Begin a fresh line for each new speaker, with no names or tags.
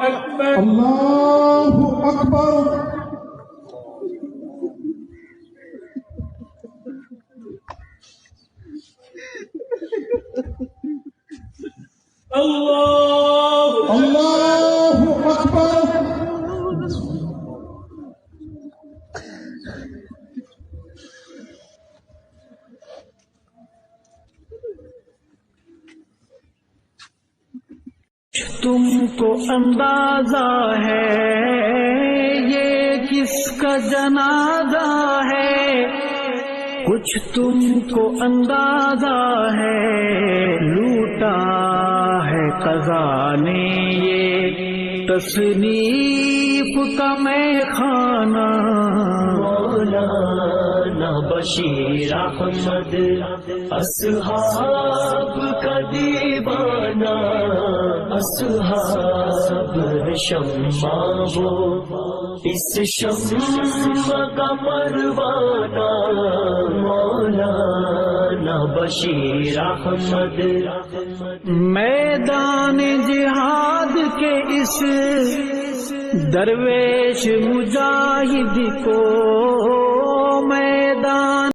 اکبر
اللہ اکبر اللہ اکبر
تم کو اندازہ ہے یہ کس کا جنازہ ہے، کچھ تم کو اندازہ ہے لوٹا ہے قضا نے یہ تصنیف کا میں خانہ۔ مولانا بشیر احمد اصحاب کا دیوانہ، اصحاب شمع وہ اس شمع کا پروانہ۔ مولانا بشیر احمد میدان جہاد کے اس درویش مجاہد کو میں